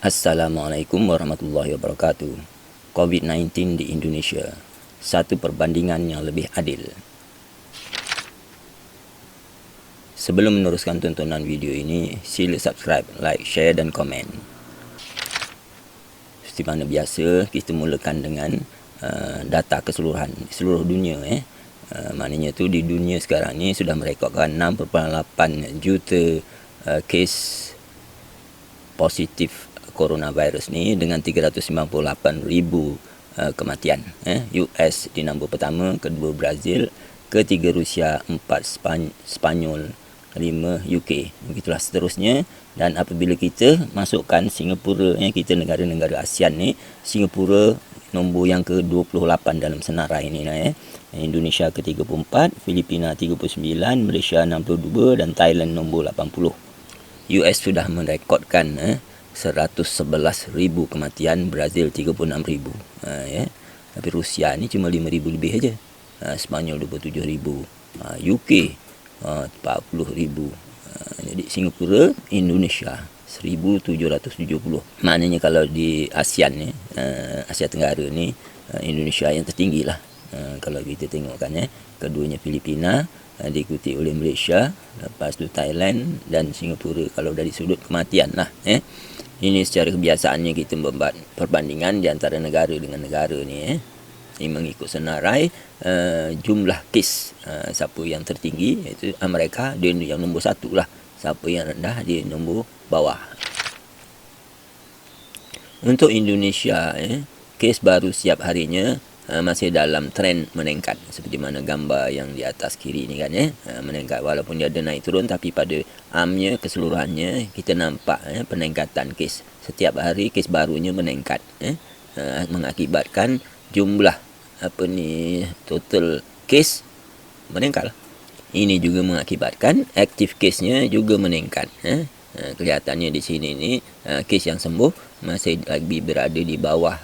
Assalamualaikum warahmatullahi wabarakatuh. COVID-19 di Indonesia, satu perbandingan yang lebih adil. Sebelum meneruskan tontonan video ini, sila subscribe, like, share dan komen. Seperti mana biasa, kita mulakan dengan data keseluruhan seluruh dunia. Maknanya tu di dunia sekarang ni sudah merekodkan 6.8 juta kes positif coronavirus ni dengan 398,000 kematian. US di nombor pertama, kedua Brazil, ketiga Rusia, empat Spanyol, 5 UK. Begitulah seterusnya. Dan apabila kita masukkan Singapura, kita negara-negara ASEAN ni, Singapura nombor yang ke-28 dalam senarai ni lah. Indonesia ke-34, Filipina 39, Malaysia 62 dan Thailand nombor 80. US sudah merekodkan 111,000 kematian, Brazil 36,000. Tapi Rusia ni cuma 5,000 lebih aja. Spanyol 27,000, UK 40,000. Jadi Singapura, Indonesia 1,770. Maknanya kalau di ASEAN ni, Asia Tenggara ni, Indonesia yang tertinggi lah. Kalau kita tengokkan, keduanya Filipina, diikuti oleh Malaysia, lepas tu Thailand dan Singapura kalau dari sudut kematian lah. Ini secara kebiasaannya kita membuat perbandingan di antara negara dengan negara ni. Ini mengikut senarai jumlah kes. Siapa yang tertinggi, iaitu Amerika, dia yang nombor 1 lah. Siapa yang rendah, dia nombor bawah. Untuk Indonesia, kes baru setiap harinya masih dalam trend meningkat, seperti mana gambar yang di atas kiri ni kan, meningkat. Walaupun dia ada naik turun, tapi pada amnya keseluruhannya kita nampak peningkatan kes. Setiap hari kes barunya meningkat, mengakibatkan jumlah total kes meningkat. Ini juga mengakibatkan aktif kesnya juga meningkat. Kelihatannya di sini ni kes yang sembuh masih lagi berada di bawah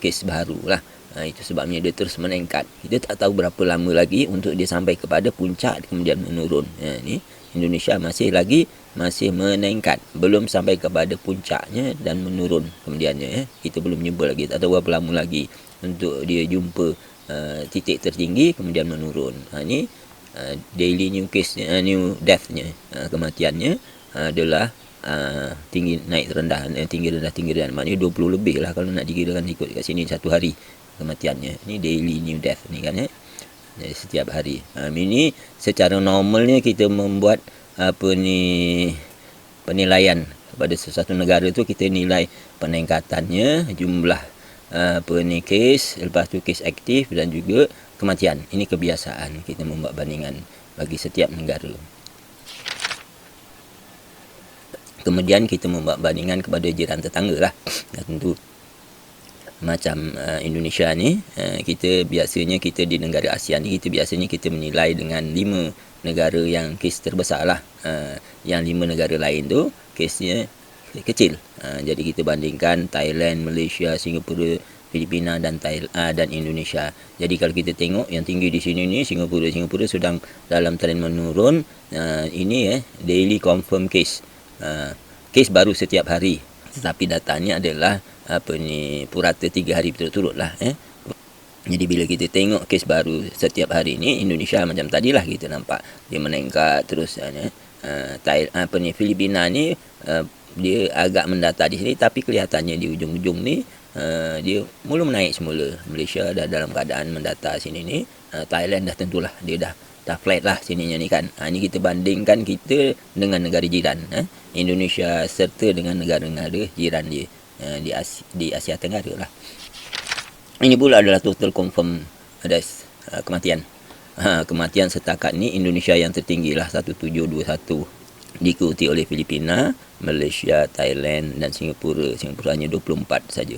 kes baru lah. Itu sebabnya dia terus meningkat. Kita tak tahu berapa lama lagi untuk dia sampai kepada puncak kemudian menurun. Ni Indonesia masih meningkat, belum sampai kepada puncaknya dan menurun kemudiannya. Kita belum jumpa lagi, tak tahu berapa lama lagi untuk dia jumpa titik tertinggi kemudian menurun. Ni daily new case, new death-nya, kematiannya adalah tinggi naik rendah, tinggi rendah, maknanya 20 lebih lah kalau nak dikirakan ikut kat sini satu hari kematiannya. Ni daily new death ni kan, setiap hari. Ini secara normalnya kita membuat penilaian kepada sesuatu negara tu, kita nilai peningkatannya, jumlah kes, lepas tu kes aktif dan juga kematian. Ini kebiasaan kita membuat bandingan bagi setiap negara. Kemudian kita membuat bandingan kepada jiran tetangga lah. Tentu macam Indonesia ni, kita di negara ASEAN ni, kita biasanya kita menilai dengan 5 negara yang kes terbesar lah. Yang 5 negara lain tu kesnya kecil. Jadi kita bandingkan Thailand, Malaysia, Singapura, Filipina dan Indonesia. Jadi kalau kita tengok yang tinggi di sini ni Singapura sedang dalam tren menurun. Ini daily confirm case. Kes baru setiap hari. Tetapi datanya adalah purata 3 hari berturut-turut lah. Jadi bila kita tengok kes baru setiap hari ni, Indonesia macam tadilah kita nampak dia meningkat terus. Filipina ni dia agak mendata di sini, tapi kelihatannya di ujung-ujung ni dia mula menaik semula. Malaysia dah dalam keadaan mendata sini ni. Thailand dah tentulah dia dah flat lah sininya ni kan. Ini kita bandingkan kita dengan negara jiran. Indonesia serta dengan negara-negara jiran dia di Asia Tenggara lah. Ini pula adalah total confirm kematian. Kematian setakat ni Indonesia yang tertinggi lah, 1721. Diikuti oleh Filipina, Malaysia, Thailand dan Singapura. Singapura hanya 24 saja.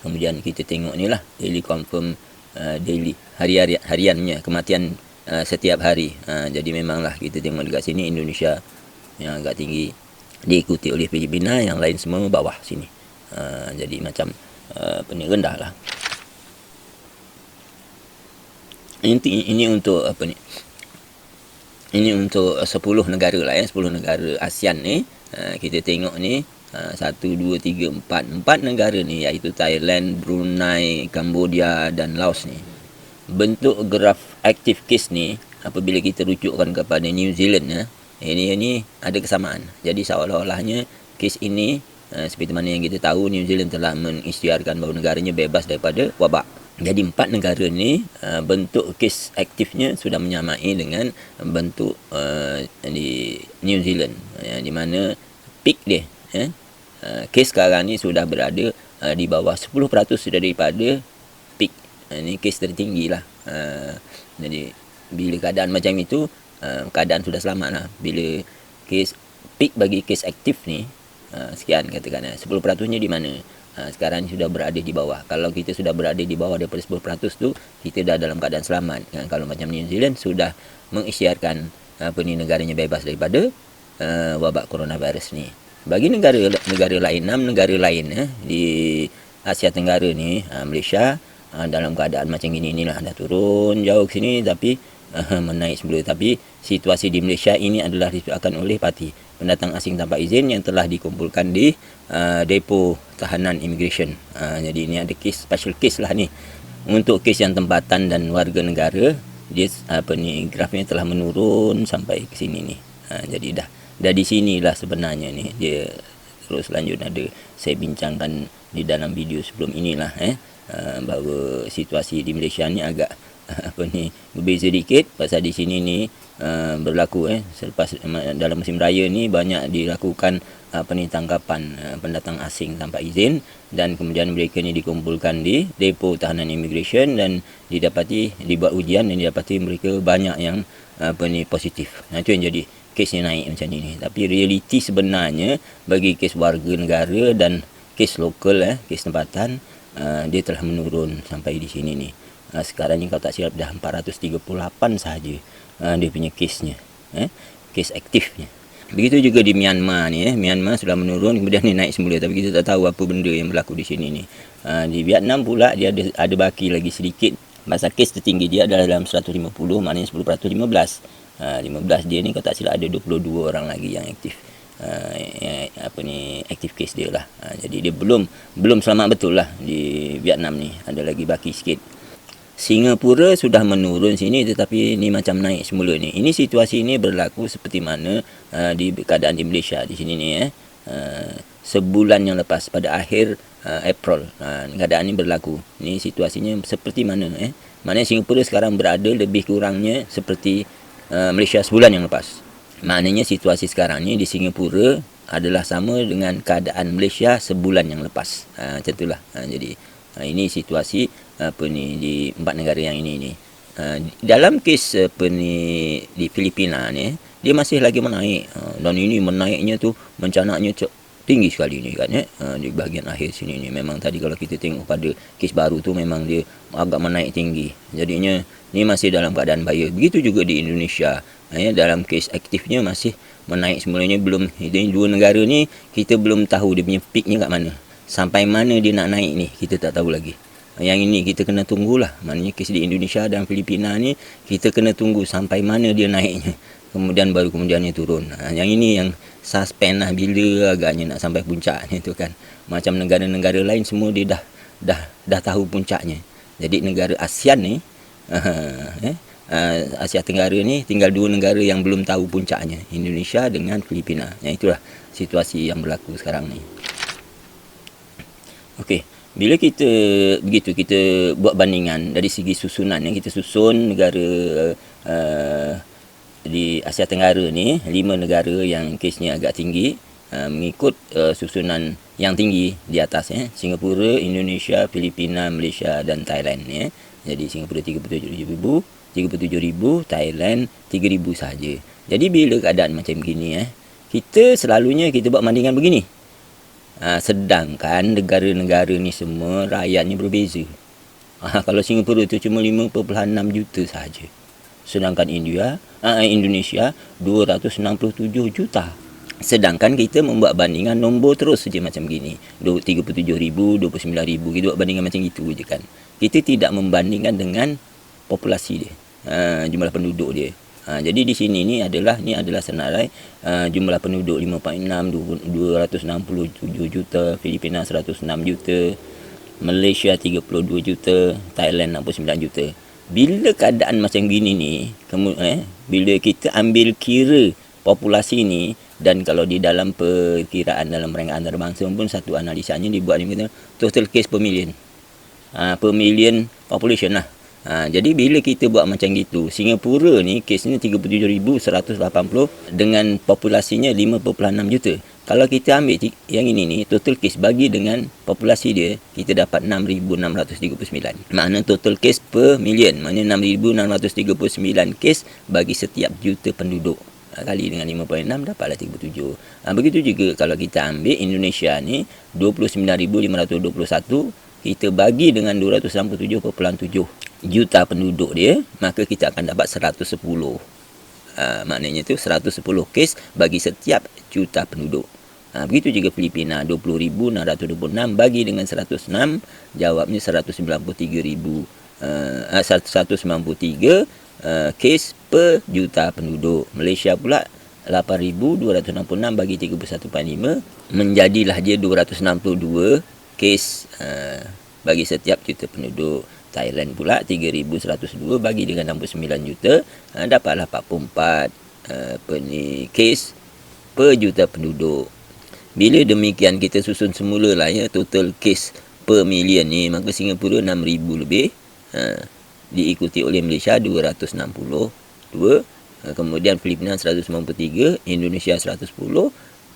Kemudian kita tengok ni lah daily confirm, daily hariannya kematian setiap hari. Jadi memanglah kita tengok dekat sini Indonesia yang agak tinggi, diikuti oleh Filipina, yang lain semua bawah sini. Jadi macam rendah lah. Ini untuk Ini untuk 10 negara lah 10 negara ASEAN ni. Kita tengok ni 1, 2, 3, 4 negara ni, iaitu Thailand, Brunei, Cambodia dan Laos ni. Bentuk graf aktif kes ni apabila kita rujukkan kepada New Zealand ini ada kesamaan. Jadi seolah-olahnya kes ini seperti mana yang kita tahu, New Zealand telah mengisytiharkan bahawa negaranya bebas daripada wabak. Jadi 4 negara ni bentuk kes aktifnya sudah menyamai dengan bentuk di New Zealand, di mana peak dia kes sekarang ni sudah berada di bawah 10% daripada peak. Ini kes tertinggi lah. Jadi bila keadaan macam itu, keadaan sudah selamat lah. Bila kes peak bagi kes aktif ni sekian katakan 10% nya di mana? Sekarang sudah berada di bawah. Kalau kita sudah berada di bawah daripada 10% tu, kita dah dalam keadaan selamat. Kalau macam New Zealand sudah mengisytiharkan negaranya bebas daripada wabak coronavirus ni. Bagi negara lain, 6 negara lain di Asia Tenggara ni, Malaysia dalam keadaan macam ini inilah, dah turun jauh ke sini tapi menaik semula. Tapi situasi di Malaysia ini adalah disebabkan oleh parti pendatang asing tanpa izin yang telah dikumpulkan di depo tahanan immigration. Jadi ini ada kes, special case lah ni. Untuk kes yang tempatan dan warga negara, dia grafnya telah menurun sampai ke sini ni. Jadi dah di sinilah sebenarnya ni dia terus lanjut ada saya bincangkan di dalam video sebelum inilah bahawa situasi di Malaysia ni agak berbeza sedikit. Pasal di sini ni berlaku selepas dalam musim raya ni banyak dilakukan tangkapan pendatang asing tanpa izin, dan kemudian mereka ni dikumpulkan di depo tahanan immigration dan dibuat ujian dan didapati mereka banyak yang positif. Itu yang jadi kesnya naik macam ni. Tapi realiti sebenarnya bagi kes warga negara dan kes lokal kes tempatan, dia telah menurun sampai di sini ni. Sekarang ni kalau tak silap dah 438 sahaja dia punya kesnya, kes aktifnya. Begitu juga di Myanmar ni, Myanmar sudah menurun kemudian dia naik semula, tapi kita tak tahu apa benda yang berlaku di sini ni. Di Vietnam pula dia ada baki lagi sedikit. Masa kes tertinggi dia adalah dalam 150, maknanya 10% 15 dia ni kalau tak silap ada 22 orang lagi yang aktif. Aktif kes dia lah. Jadi dia belum selamat betul lah di Vietnam ni, ada lagi baki sikit. Singapura sudah menurun sini tetapi ni macam naik semula ni. Ini situasi ini berlaku seperti mana di keadaan di Malaysia di sini ni sebulan yang lepas pada akhir April keadaan ini berlaku. Ni situasinya seperti mana maknanya Singapura sekarang berada lebih kurangnya seperti Malaysia sebulan yang lepas. Maknanya situasi sekarang ni di Singapura adalah sama dengan keadaan Malaysia sebulan yang lepas. Macam itulah. Jadi ini situasi di 4 negara yang ini. Dalam kes di Filipina ni, dia masih lagi menaik. Dan ini menaiknya tu mencanaknya tinggi sekali ni kan di bahagian akhir sini ni. Memang tadi kalau kita tengok pada kes baru tu memang dia agak menaik tinggi. Jadinya ni masih dalam keadaan bahaya. Begitu juga di Indonesia. Dalam kes aktifnya masih menaik semulanya. Belum, ini 2 negara ni kita belum tahu dia punya peaknya kat mana. Sampai mana dia nak naik ni kita tak tahu lagi. Yang ini kita kena tunggulah. Maknanya kes di Indonesia dan Filipina ni kita kena tunggu sampai mana dia naiknya. Kemudian dia turun. Yang ini yang suspend lah bila agaknya nak sampai puncak ni tu kan. Macam negara-negara lain semua dia dah tahu puncaknya. Jadi negara ASEAN ni Asia Tenggara ni tinggal 2 negara yang belum tahu puncaknya, Indonesia dengan Filipina. Yang itulah situasi yang berlaku sekarang ni. Okey, bila kita buat bandingan dari segi susunan kita susun negara di Asia Tenggara ni 5 negara yang kesnya agak tinggi mengikut susunan yang tinggi di atas Singapura, Indonesia, Filipina, Malaysia dan Thailand Jadi Singapura 37,000, Thailand 3,000 saja. Jadi bila keadaan macam begini kita selalunya kita buat bandingan begini. Sedangkan negara-negara ni semua rakyatnya berbeza. Kalau Singapura tu cuma 5.6 juta saja. Sedangkan Indonesia 267 juta. Sedangkan kita membuat bandingan nombor terus saja macam gini. 37,000, 29,000. Kita buat bandingan macam itu je kan. Kita tidak membandingkan dengan populasi dia. Jumlah penduduk dia. Jadi di sini ni adalah senarai jumlah penduduk 5.6, 267 juta, Filipina 106 juta, Malaysia 32 juta, Thailand 69 juta. Bila keadaan macam gini ni, bila kita ambil kira populasi ni, dan kalau di dalam perkiraan dalam perenggan antarabangsa pun satu analisanya dibuat ni, kata total case per million. Per million population lah. Jadi bila kita buat macam gitu, Singapura ni kes ni 37,180 dengan populasinya 5.6 juta. Kalau kita ambil yang ini ni, total case bagi dengan populasi dia, kita dapat 6,639. Makna total case per million, maknanya 6,639 case bagi setiap juta penduduk. Kali dengan 5.6 dapatlah 37. Begitu juga kalau kita ambil Indonesia ni 29,521, kita bagi dengan 267.7 juta penduduk dia, maka kita akan dapat 110. Maknanya tu 110 kes bagi setiap juta penduduk. Begitu juga Filipina 20,626 bagi dengan 106, jawabnya 193 kes per juta penduduk. Malaysia pula 8,266 bagi 31.5, menjadilah dia 262 kes bagi setiap juta penduduk. Thailand pula 3,102 bagi dengan 69 juta, dapatlah 44 kes per juta penduduk. Bila demikian kita susun semula lah ya, total kes per million ni, maka Singapura 6,000 lebih, diikuti oleh Malaysia 262, kemudian Filipina 193, Indonesia 110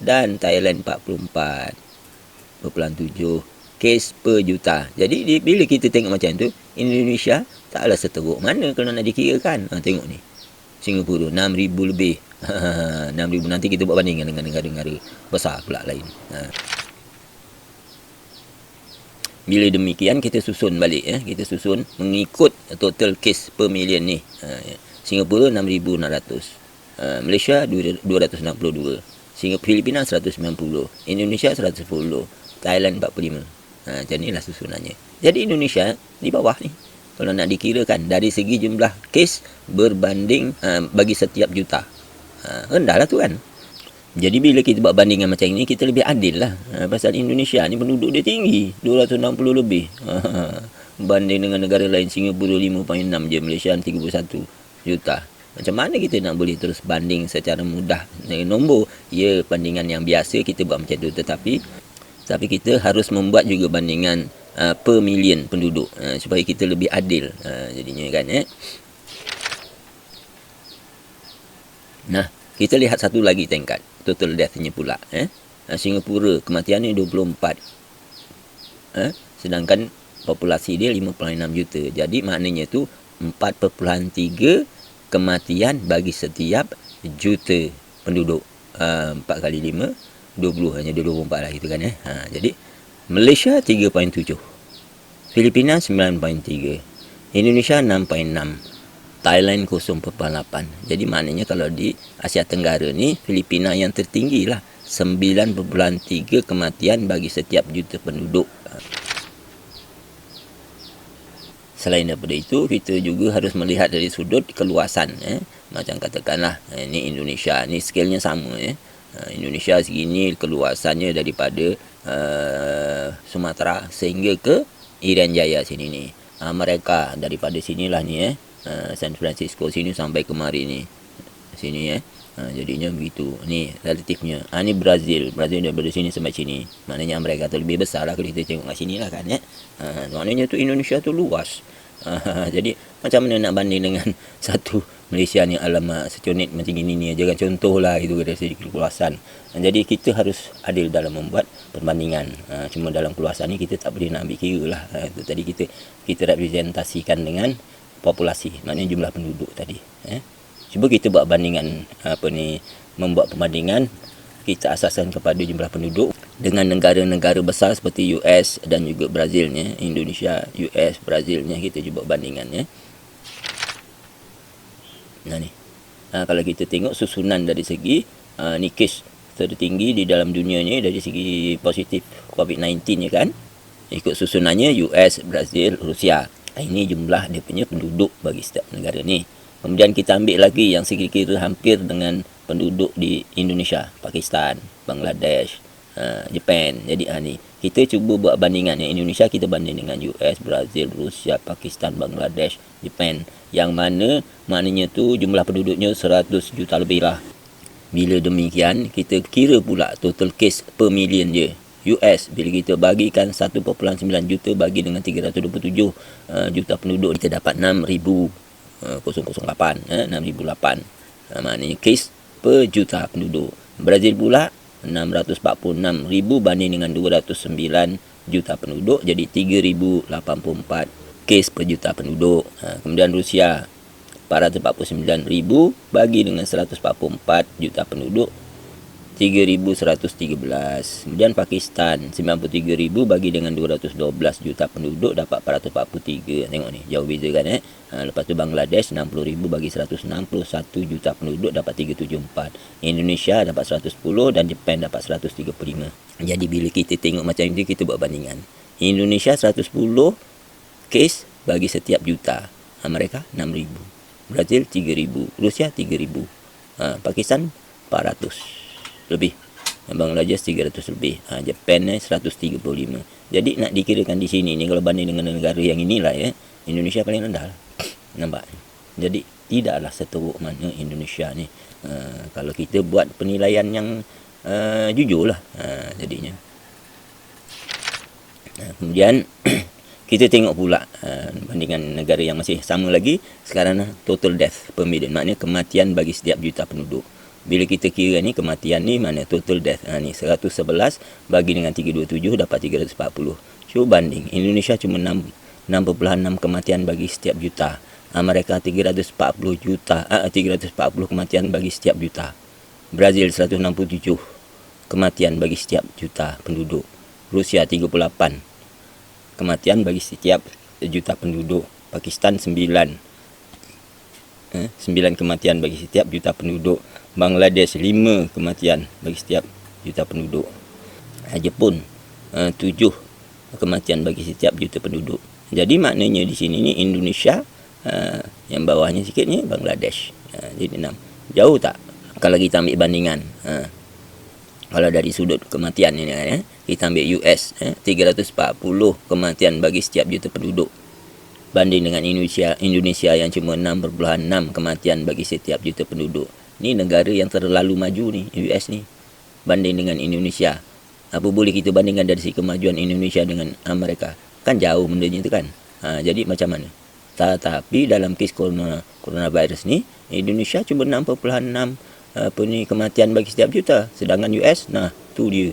dan Thailand 44.7 kes per juta. Jadi bila kita tengok macam tu, Indonesia taklah seteruk mana kalau nak dikirakan. Tengok ni, Singapura 6,000 lebih. 6,000, nanti kita buat bandingkan dengan negara-negara besar pula lain. Bila demikian kita susun balik ya, kita susun mengikut total case per million ni. Singapura 6,600, Malaysia 262, Filipina 190, Indonesia 110, Thailand 45. Macam inilah susunannya. Jadi Indonesia di bawah ni kalau nak dikirakan dari segi jumlah kes berbanding bagi setiap juta. Rendah lah tu kan. Jadi bila kita buat bandingan macam ini, kita lebih adil lah. Pasal Indonesia ni penduduk dia tinggi, 260 lebih. Banding dengan negara lain, Singapura 5.6 je, Malaysia 31 juta. Macam mana kita nak boleh terus banding secara mudah dengan nombor? Ya, bandingan yang biasa kita buat macam tu. Tetapi kita harus membuat juga bandingan per million penduduk, supaya kita lebih adil jadinya kan. Nah, kita lihat satu lagi tingkat total death-nya pula. Singapura kematiannya 24, sedangkan populasi dia 5.6 juta. Jadi maknanya tu 4.3 kematian bagi setiap juta penduduk. 4 kali 5 20, hanya 24 lah gitu kan. Jadi Malaysia 3.7, Filipina 9.3, Indonesia 6.6, Thailand 0.8. Jadi maknanya kalau di Asia Tenggara ni, Filipina yang tertinggi lah, 9.3 kematian bagi setiap juta penduduk. Selain daripada itu, kita juga harus melihat dari sudut keluasan. Macam katakanlah, ini Indonesia, ni skalenya sama. Indonesia segini keluasannya daripada Sumatera sehingga ke Irian Jaya sini ni. Mereka daripada sinilah ni San Francisco sini sampai kemari ni. Sini jadinya begitu. Ni relatifnya. Ni Brazil daripada sini sampai sini. Maknanya mereka tu lebih besar lah kalau kita tengok kat sini lah kan. Maknanya tu Indonesia tu luas. Jadi macam mana nak banding dengan satu Malaysia ni, alamak seconit macam gini ni aja kan, contoh lah itu dari segi keluasan. Jadi kita harus adil dalam membuat perbandingan. Cuma dalam keluasan ni kita tak boleh nak ambil kira lah. Itu tadi kita representasikan dengan populasi, maknanya jumlah penduduk tadi. Cuba kita buat bandingan membuat perbandingan, kita asaskan kepada jumlah penduduk dengan negara-negara besar seperti US dan juga Brazilnya, Indonesia, US, Brazilnya, kita cuba bandingannya. Nah ni, kalau kita tengok susunan dari segi ni kes tertinggi di dalam dunia ni dari segi positif COVID-19 ya kan, ikut susunannya US, Brazil, Rusia. Ini jumlah dia punya penduduk bagi setiap negara ni. Kemudian kita ambil lagi yang sekira-kira hampir dengan penduduk di Indonesia, Pakistan, Bangladesh, Japan. Jadi ni kita cuba buat bandingan. Yang Indonesia kita banding dengan US, Brazil, Rusia, Pakistan, Bangladesh, Japan. Yang mana maknanya tu jumlah penduduknya 100 juta lebih lah. Bila demikian, kita kira pula total case per million je. US, bila kita bagikan 1.9 juta bagi dengan 327 juta penduduk, kita dapat 6,008, 6,008. Maknanya kes per juta penduduk. Brazil pula 646,000 banding dengan 209 juta penduduk, jadi 3,084 kes per juta penduduk. Kemudian Rusia 449,000 bagi dengan 144 juta penduduk, 3,113. Kemudian Pakistan 93,000 bagi dengan 212 juta penduduk, dapat 443. Tengok ni, jauh beza kan Lepas tu Bangladesh 60,000 bagi 161 juta penduduk, dapat 374. Indonesia dapat 110 dan Japan dapat 135. Jadi bila kita tengok macam itu, kita buat bandingan. Indonesia 110 kes bagi setiap juta. Mereka 6,000. Brazil 3,000. Rusia 3,000. Pakistan 400 lebih. Bangladesh 300 lebih. Japan 135. Jadi nak dikirakan di sini ni, kalau banding dengan negara yang inilah Indonesia paling rendah lah. Nampak? Jadi tidaklah seteruk mana Indonesia ni. Kalau kita buat penilaian yang jujur lah jadinya. Kemudian kita tengok pula bandingan negara yang masih sama lagi. Sekarang total death per million, maknanya kematian bagi setiap juta penduduk. Bila kita kira ni kematian ni, mana total death ni 111 bagi dengan 327 dapat 340. Cuba banding, Indonesia cuma 6.6 kematian bagi setiap juta. Mereka 340 juta, 340 kematian bagi setiap juta. Brazil 167 kematian bagi setiap juta penduduk. Rusia 38 kematian bagi setiap juta penduduk. Pakistan 9 kematian bagi setiap juta penduduk. Bangladesh 5 kematian bagi setiap juta penduduk. Jepun 7 kematian bagi setiap juta penduduk. Jadi maknanya di sini ni Indonesia, yang bawahnya sikit ni Bangladesh. Jadi 6. Jauh tak kalau kita ambil bandingan? Kalau dari sudut kematian ni kita ambil US 340 kematian bagi setiap juta penduduk, banding dengan Indonesia yang cuma 6.6 kematian bagi setiap juta penduduk. Ni negara yang terlalu maju ni, US ni, banding dengan Indonesia. Apa boleh kita bandingkan dari segi kemajuan Indonesia dengan Amerika? Kan jauh bendanya tu kan. Jadi macam mana? Tetapi dalam kes coronavirus ni, Indonesia cuma 6.6 kematian bagi setiap juta, sedangkan US tu dia.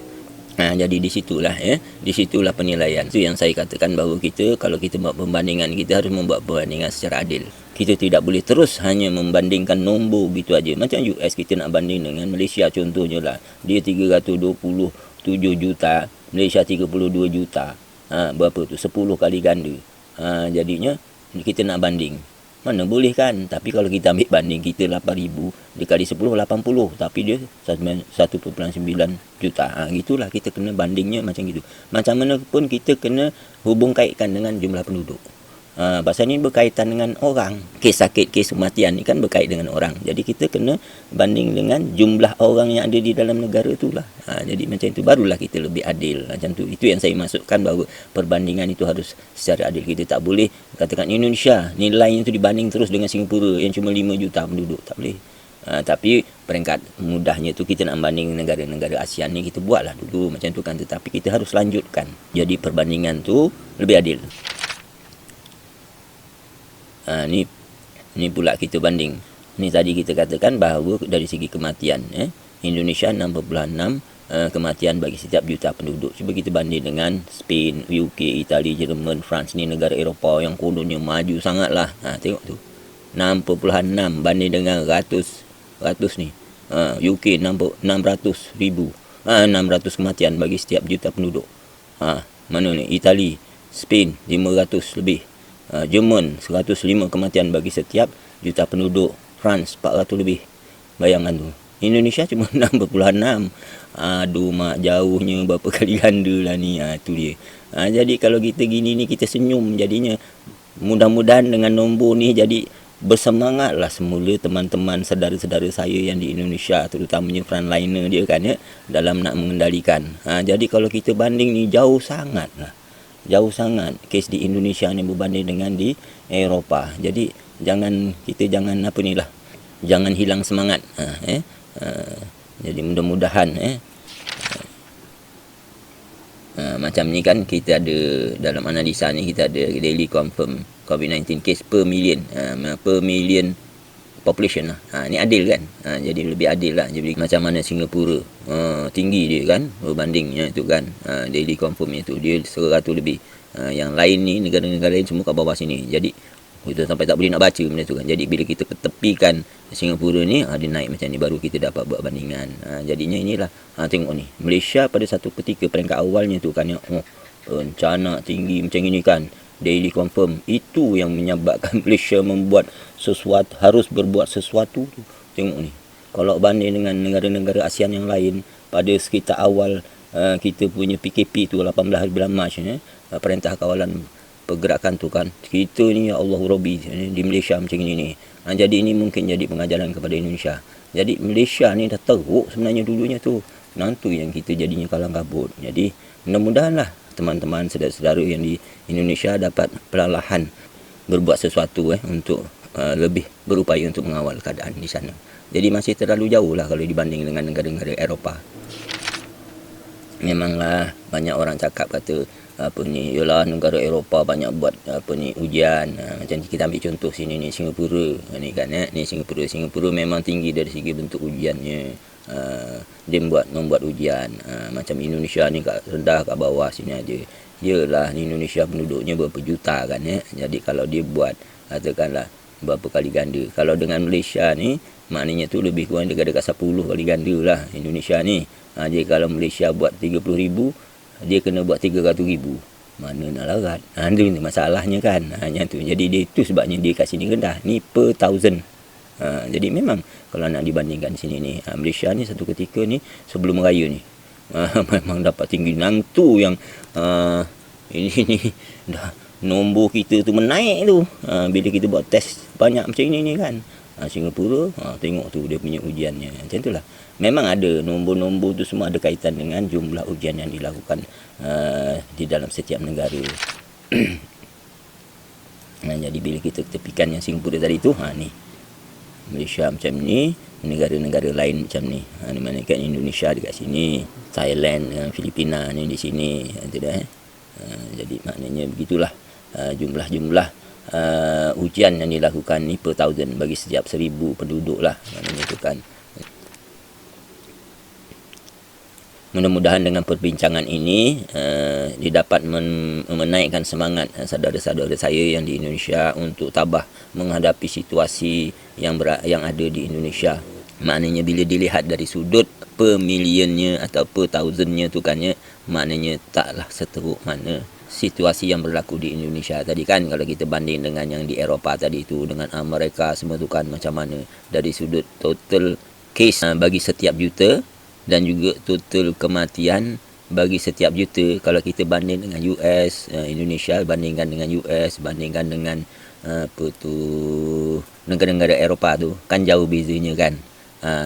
Jadi di situlah penilaian. Itu yang saya katakan bahawa kita, kalau kita buat pembandingan, kita harus membuat pembandingan secara adil. Kita tidak boleh terus hanya membandingkan nombor gitu aja. Macam US, kita nak banding dengan Malaysia contohnya lah. Dia 327 juta, Malaysia 32 juta. Berapa tu? 10 kali ganda. Jadinya kita nak banding. Mana boleh kan? Tapi kalau kita ambil banding, kita 8,000 dikali 10, 80. Tapi dia 1.9 juta. Gitulah kita kena bandingnya macam gitu. Macam mana pun kita kena hubung kaitkan dengan jumlah penduduk. Pasal ni berkaitan dengan orang. Kes sakit, kes kematian ni kan berkait dengan orang. Jadi kita kena banding dengan jumlah orang yang ada di dalam negara tu lah. Jadi macam itu barulah kita lebih adil. Macam tu. Itu yang saya masukkan bahawa perbandingan itu harus secara adil. Kita tak boleh katakan Indonesia nilainya tu dibanding terus dengan Singapura yang cuma 5 juta penduduk. Tak boleh. Tapi peringkat mudahnya tu kita nak banding negara-negara ASEAN ni, kita buatlah dulu macam tu kan. Tetapi kita harus lanjutkan. Jadi perbandingan tu lebih adil. Ni pula kita banding. Ni tadi kita katakan bahawa dari segi kematian Indonesia 6.6 kematian bagi setiap juta penduduk. Cuba kita banding dengan Spain, UK, Itali, Jerman, France. Ni negara Eropah yang kononnya maju sangatlah. Tengok tu. 6.6 banding dengan ratus ni. UK 600,000. 600 kematian bagi setiap juta penduduk. Mana ni? Itali, Spain 500 lebih. Jerman 105 kematian bagi setiap juta penduduk. France 400 lebih. Bayangkan tu. Indonesia cuma 6.6. Aduh mak, jauhnya berapa kali ganda lah ni. Tu dia. Jadi kalau kita gini ni, kita senyum jadinya. Mudah-mudahan dengan nombor ni jadi bersemangatlah semula teman-teman saudara-saudara saya yang di Indonesia, terutamanya frontliner dia kan ya, dalam nak mengendalikan. Jadi kalau kita banding ni jauh sangat lah. Jauh sangat kes di Indonesia ni berbanding dengan di Eropah. Jadi kita jangan apa ni lah. Jangan hilang semangat. Jadi mudah-mudahan macam ni kan, kita ada dalam analisa ni, kita ada daily confirm COVID-19 case per million population lah. Ni adil kan. Jadi lebih adil lah. Jadi macam mana Singapura tinggi dia kan, berbandingnya tu kan, daily confirm tu dia 100 lebih. Yang lain ni, negara-negara lain semua kat bawah sini. Jadi kita sampai tak boleh nak baca benda tu kan. Jadi bila kita ketepikan Singapura ni, dia naik macam ni, baru kita dapat buat bandingan. Jadinya inilah, tengok ni, Malaysia pada satu ketika peringkat awalnya tu kan, rencana tinggi macam ini kan, daily confirm, itu yang menyebabkan Malaysia harus berbuat sesuatu tu. Tengok ni, kalau banding dengan negara-negara ASEAN yang lain, pada sekitar awal kita punya PKP tu 18 bulan Mac, Perintah Kawalan Pergerakan tu kan, kita ni ya Allah Rabbi di Malaysia macam ini ni. Jadi ini mungkin jadi pengajaran kepada Indonesia. Jadi Malaysia ni dah teruk sebenarnya dulunya tu. Nanti yang kita jadinya kalang kabut. Jadi mudah-mudahan lah teman-teman saudara-saudara yang di Indonesia dapat perlahan berbuat sesuatu untuk lebih berupaya untuk mengawal keadaan di sana. Jadi masih terlalu jauh lah kalau dibanding dengan negara-negara Eropah. Memanglah banyak orang cakap kata yalah negara Eropah banyak buat ujian. Macam kita ambil contoh sini ni, Singapura ni kan, ni Singapura memang tinggi dari segi bentuk ujiannya. Dia membuat ujian. Macam Indonesia ni kat rendah, kat bawah sini aja. Yalah ni Indonesia penduduknya berapa juta kan ya. Jadi kalau dia buat, katakanlah berapa kali ganda. Kalau dengan Malaysia ni maknanya tu lebih kurang dekat 10 kali ganda lah Indonesia ni. Jadi kalau Malaysia buat 30,000, dia kena buat 300,000. Mana nak larat? Itu masalahnya kan. Hanya tu. Jadi dia itu sebabnya dia kat sini rendah. Ni per 1000. Jadi memang kalau nak dibandingkan sini ni, Malaysia ni satu ketika ni sebelum raya ni memang dapat tinggi. Nang tu yang ini dah nombor kita tu menaik tu. Bila kita buat test banyak macam ini kan. Singapura, tengok tu dia punya ujiannya. Macam itulah. Memang ada nombor-nombor tu semua ada kaitan dengan jumlah ujian yang dilakukan di dalam setiap negara. Jadi bila kita tepikan yang Singapura tadi tu, ni Malaysia macam ni, negara-negara lain macam ni. Di mana kan Indonesia dekat sini, Thailand dengan Filipina ni di sini. Jadi maknanya begitulah jumlah ujian yang dilakukan ni per 1000 bagi setiap 1000 penduduk lah. Maknanya tu kan. Mudah-mudahan dengan perbincangan ini dia dapat menaikkan semangat saudara-saudara saya yang di Indonesia untuk tabah menghadapi situasi yang ada di Indonesia. Maknanya bila dilihat dari sudut per millionnya atau per thousandnya tu kan ya, maknanya taklah seteruk mana situasi yang berlaku di Indonesia tadi kan. Kalau kita banding dengan yang di Eropah tadi tu, dengan Amerika semua tu kan, macam mana dari sudut total case bagi setiap juta dan juga total kematian bagi setiap juta. Kalau kita banding dengan US, Indonesia bandingkan dengan US, bandingkan dengan negara-negara Eropah tu kan jauh bezanya kan.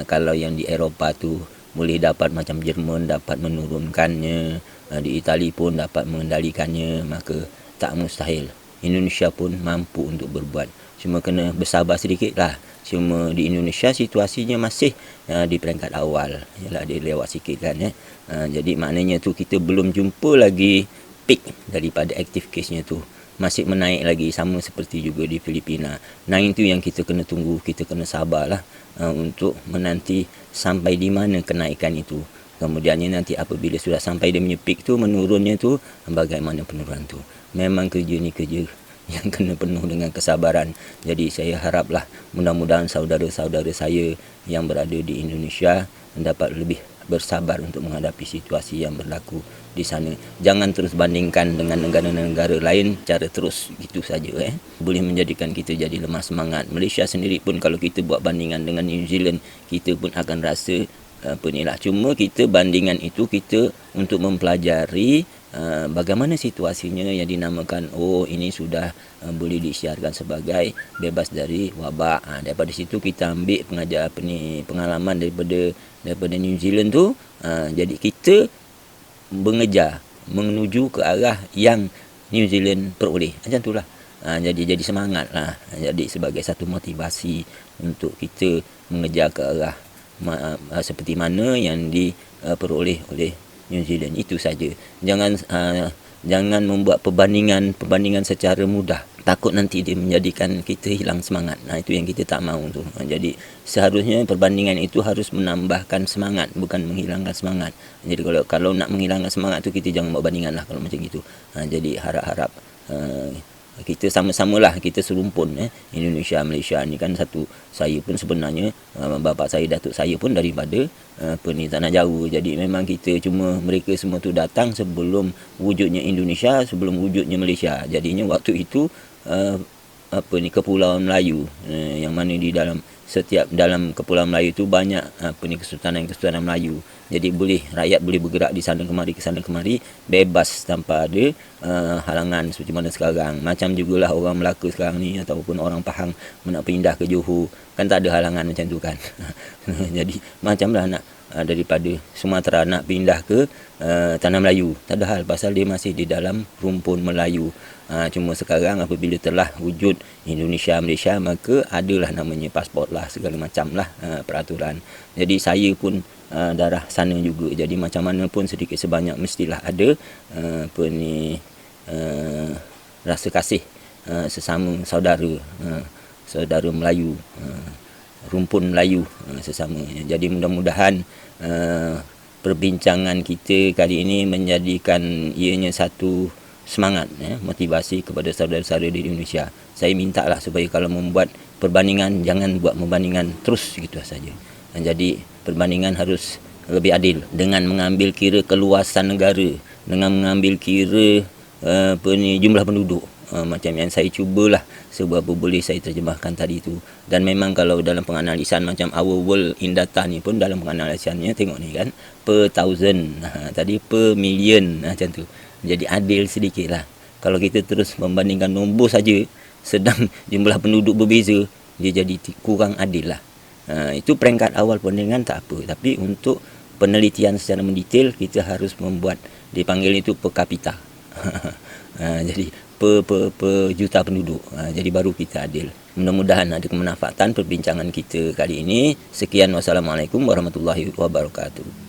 Kalau yang di Eropah tu boleh dapat macam Jerman dapat menurunkannya, di Itali pun dapat mengendalikannya, maka tak mustahil Indonesia pun mampu untuk berbuat. Cuma kena bersabar sedikit lah. Cuma di Indonesia situasinya masih di peringkat awal. Yalah dia lewat sikit kan ya. Jadi maknanya tu kita belum jumpa lagi peak daripada active case-nya tu. Masih menaik lagi, sama seperti juga di Filipina. Nah itu yang kita kena tunggu, kita kena sabarlah untuk menanti sampai di mana kenaikan itu. Kemudiannya nanti apabila sudah sampai dia punya peak tu, menurunnya tu, bagaimana penurunan tu. Memang kerja ni kerja yang kena penuh dengan kesabaran. Jadi saya haraplah mudah-mudahan saudara-saudara saya yang berada di Indonesia dapat lebih bersabar untuk menghadapi situasi yang berlaku di sana. Jangan terus bandingkan dengan negara-negara lain cara terus gitu saja boleh menjadikan kita jadi lemah semangat. Malaysia sendiri pun kalau kita buat bandingan dengan New Zealand, kita pun akan rasa apa ni lah. Cuma kita bandingan itu kita untuk mempelajari bagaimana situasinya yang dinamakan ini sudah boleh disiarkan sebagai bebas dari wabak. Daripada situ kita ambil pengalaman daripada New Zealand tu. Jadi kita mengejar menuju ke arah yang New Zealand peroleh. Macam itulah. Jadi semangat lah. Jadi sebagai satu motivasi untuk kita mengejar ke arah seperti mana yang diperoleh oleh New Zealand. Itu saja. Jangan membuat perbandingan secara mudah. Takut nanti dia menjadikan kita hilang semangat. Itu yang kita tak mahu tu. Jadi seharusnya perbandingan itu harus menambahkan semangat, bukan menghilangkan semangat. Jadi kalau nak menghilangkan semangat tu, kita jangan buat bandingan lah kalau macam gitu. Jadi harap-harap kita sama-samalah, kita serumpun Indonesia Malaysia ni kan satu. Saya pun sebenarnya bapa saya, datuk saya pun daripada tanah Jawa. Jadi memang kita cuma mereka semua tu datang sebelum wujudnya Indonesia, sebelum wujudnya Malaysia. Jadinya waktu itu Kepulauan Melayu, yang mana di dalam Kepulauan Melayu tu banyak kesultanan Melayu. Jadi rakyat boleh bergerak di sana kemari, ke sana kemari bebas tanpa ada halangan seperti mana sekarang. Macam jugalah orang Melaka sekarang ni ataupun orang Pahang nak pindah ke Johor, kan tak ada halangan macam tu kan. Jadi macamlah nak daripada Sumatera nak pindah ke Tanah Melayu, tak ada hal, pasal dia masih di dalam rumpun Melayu. Cuma sekarang apabila telah wujud Indonesia Malaysia, maka adalah namanya pasport lah, segala macam lah peraturan. Jadi saya pun darah sana juga. Jadi macam mana pun sedikit sebanyak mestilah ada rasa kasih sesama saudara Melayu, rumpun Melayu sesama. Jadi mudah-mudahan perbincangan kita kali ini menjadikan ianya satu semangat, motivasi kepada saudara-saudara di Indonesia. Saya minta lah supaya kalau membuat perbandingan, jangan buat perbandingan terus gitu saja. Jadi perbandingan harus lebih adil dengan mengambil kira keluasan negara, dengan mengambil kira jumlah penduduk. Macam yang saya cubalah seberapa boleh saya terjemahkan tadi tu. Dan memang kalau dalam penganalisan macam Our World in Data ni pun, dalam penganalisannya tengok ni kan, per thousand, tadi per million, macam tu. Jadi adil sedikit lah. Kalau kita terus membandingkan nombor saja, sedang jumlah penduduk berbeza, dia jadi kurang adil lah. Itu peringkat awal perbandingan tak apa. Tapi untuk penelitian secara mendetail, kita harus membuat, dipanggil itu per kapita. Jadi per juta penduduk. Jadi baru kita adil. Mudah-mudahan ada kemanfaatan perbincangan kita kali ini. Sekian, wassalamualaikum warahmatullahi wabarakatuh.